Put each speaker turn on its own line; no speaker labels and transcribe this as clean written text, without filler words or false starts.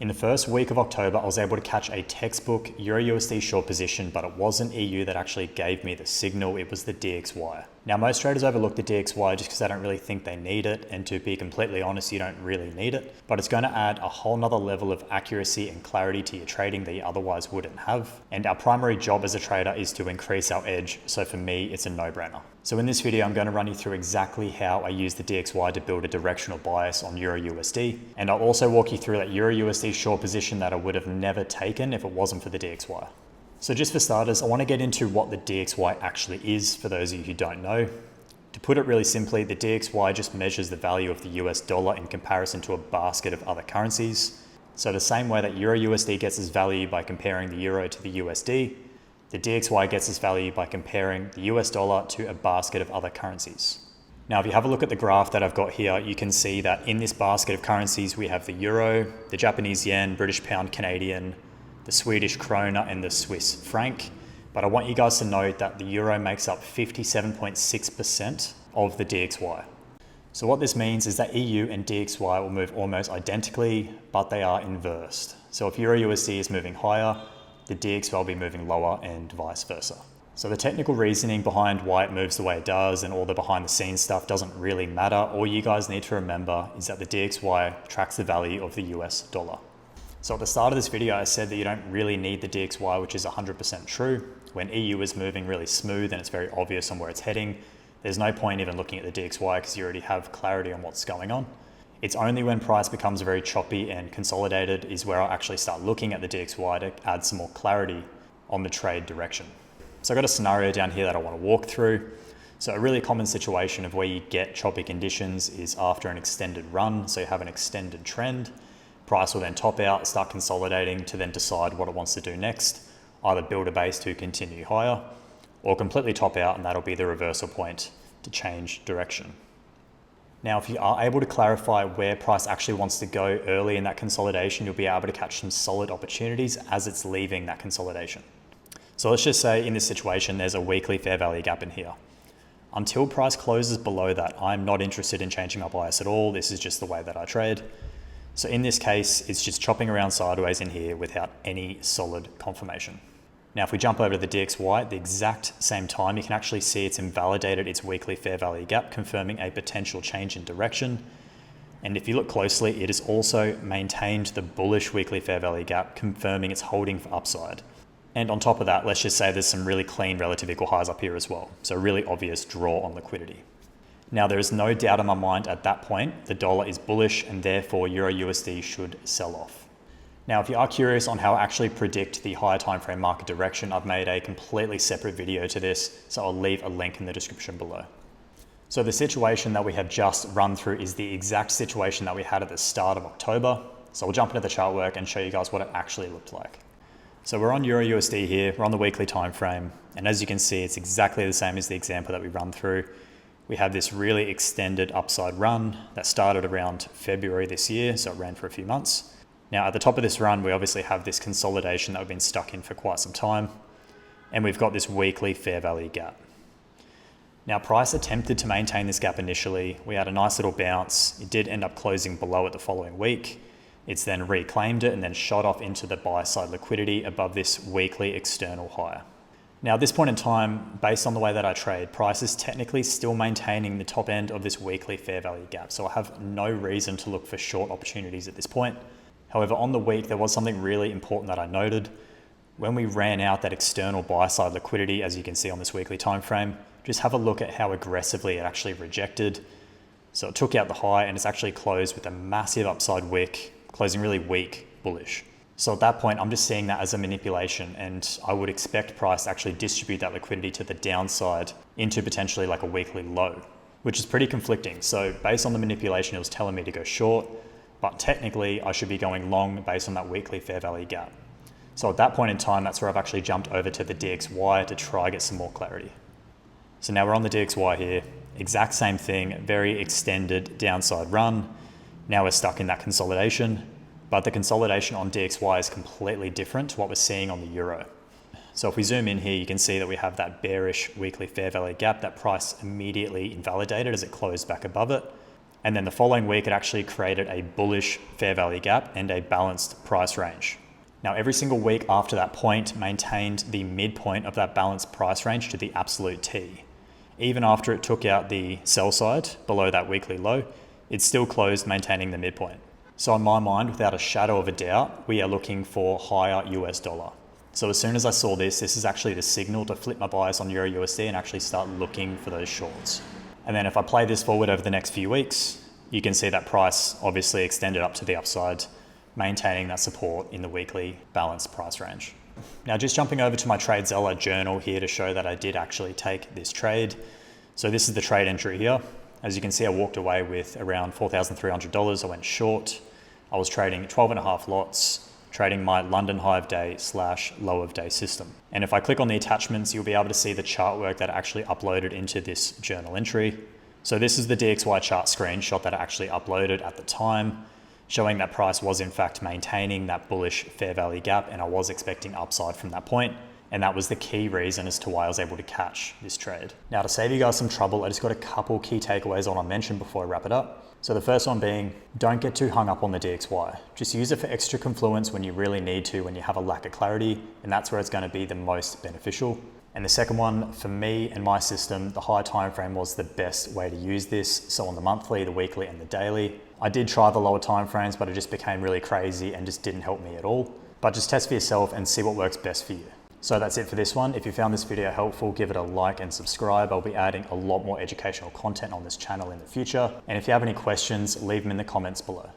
In the first week of October, I was able to catch a textbook EURUSD short position, but it wasn't EU that actually gave me the signal, it was the DXY. Now, most traders overlook the DXY just because they don't really think they need it, and to be completely honest, you don't really need it, but it's going to add a whole nother level of accuracy and clarity to your trading that you otherwise wouldn't have. And our primary job as a trader is to increase our edge, so for me, it's a no-brainer. So in this video, I'm going to run you through exactly how I use the DXY to build a directional bias on EURUSD, and I'll also walk you through that EURUSD short position that I would have never taken if it wasn't for the DXY. So just for starters, I want to get into what the DXY actually is for those of you who don't know. To put it really simply, the DXY just measures the value of the US dollar in comparison to a basket of other currencies. So the same way that EURUSD gets its value by comparing the euro to the USD, the DXY gets its value by comparing the US dollar to a basket of other currencies. Now, if you have a look at the graph that I've got here, you can see that in this basket of currencies, we have the euro, the Japanese yen, British pound, Canadian, the Swedish krona, and the Swiss franc. But I want you guys to note that the euro makes up 57.6% of the DXY. So what this means is that EU and DXY will move almost identically, but they are inversed. So if EURUSD is moving higher, the DXY will be moving lower and vice versa. So the technical reasoning behind why it moves the way it does and all the behind the scenes stuff doesn't really matter. All you guys need to remember is that the DXY tracks the value of the US dollar. So at the start of this video, I said that you don't really need the DXY, which is 100% true. When EU is moving really smooth and it's very obvious on where it's heading, there's no point even looking at the DXY because you already have clarity on what's going on. It's only when price becomes very choppy and consolidated is where I'll actually start looking at the DXY to add some more clarity on the trade direction. So I've got a scenario down here that I want to walk through. So a really common situation of where you get choppy conditions is after an extended run. So you have an extended trend. Price will then top out, start consolidating to then decide what it wants to do next, either build a base to continue higher or completely top out, and that'll be the reversal point to change direction. Now, if you are able to clarify where price actually wants to go early in that consolidation, you'll be able to catch some solid opportunities as it's leaving that consolidation. So let's just say in this situation, there's a weekly fair value gap in here. Until price closes below that, I'm not interested in changing my bias at all. This is just the way that I trade. So in this case, it's just chopping around sideways in here without any solid confirmation. Now, if we jump over to the DXY, at the exact same time, you can actually see it's invalidated its weekly fair value gap, confirming a potential change in direction. And if you look closely, it has also maintained the bullish weekly fair value gap, confirming it's holding for upside. And on top of that, let's just say there's some really clean relative equal highs up here as well. So really obvious draw on liquidity. Now, there is no doubt in my mind at that point, the dollar is bullish and therefore EURUSD should sell off. Now, if you are curious on how I actually predict the higher time frame market direction, I've made a completely separate video to this, so I'll leave a link in the description below. So the situation that we have just run through is the exact situation that we had at the start of October. So we'll jump into the chart work and show you guys what it actually looked like. So we're on EURUSD here, we're on the weekly time frame, and as you can see, it's exactly the same as the example that we run through. We have this really extended upside run that started around February this year, so it ran for a few months. Now at the top of this run, we obviously have this consolidation that we've been stuck in for quite some time, and we've got this weekly fair value gap. Now price attempted to maintain this gap initially. We had a nice little bounce. It did end up closing below it the following week. It's then reclaimed it and then shot off into the buy side liquidity above this weekly external high. Now at this point in time, based on the way that I trade, price is technically still maintaining the top end of this weekly fair value gap. So I have no reason to look for short opportunities at this point. However, on the week, there was something really important that I noted. When we ran out that external buy side liquidity, as you can see on this weekly time frame, just have a look at how aggressively it actually rejected. So it took out the high and it's actually closed with a massive upside wick, closing really weak, bullish. So at that point, I'm just seeing that as a manipulation, and I would expect price to actually distribute that liquidity to the downside into potentially like a weekly low, which is pretty conflicting. So based on the manipulation, it was telling me to go short, but technically I should be going long based on that weekly fair value gap. So at that point in time, that's where I've actually jumped over to the DXY to try get some more clarity. So now we're on the DXY here, exact same thing, very extended downside run. Now we're stuck in that consolidation, but the consolidation on DXY is completely different to what we're seeing on the euro. So if we zoom in here, you can see that we have that bearish weekly fair value gap that price immediately invalidated as it closed back above it. And then the following week, it actually created a bullish fair value gap and a balanced price range. Now, every single week after that point maintained the midpoint of that balanced price range to the absolute T. Even after it took out the sell side below that weekly low, it still closed maintaining the midpoint. So in my mind, without a shadow of a doubt, we are looking for higher US dollar. So as soon as I saw this is actually the signal to flip my bias on EURUSD and actually start looking for those shorts. And then if I play this forward over the next few weeks, you can see that price obviously extended up to the upside, maintaining that support in the weekly balanced price range. Now just jumping over to my TradeZeller journal here to show that I did actually take this trade. So this is the trade entry here. As you can see, I walked away with around $4,300. I went short. I was trading 12.5 lots, trading my London high of day / low of day system. And if I click on the attachments, you'll be able to see the chart work that I actually uploaded into this journal entry. So this is the DXY chart screenshot that I actually uploaded at the time, showing that price was in fact maintaining that bullish fair value gap, and I was expecting upside from that point. And that was the key reason as to why I was able to catch this trade. Now to save you guys some trouble, I just got a couple key takeaways I want to mention before I wrap it up. So the first one being, don't get too hung up on the DXY. Just use it for extra confluence when you really need to, when you have a lack of clarity, and that's where it's going to be the most beneficial. And the second one, for me and my system, the high time frame was the best way to use this. So on the monthly, the weekly, and the daily. I did try the lower time frames, but it just became really crazy and just didn't help me at all. But just test for yourself and see what works best for you. So that's it for this one. If you found this video helpful, give it a like and subscribe. I'll be adding a lot more educational content on this channel in the future. And if you have any questions, leave them in the comments below.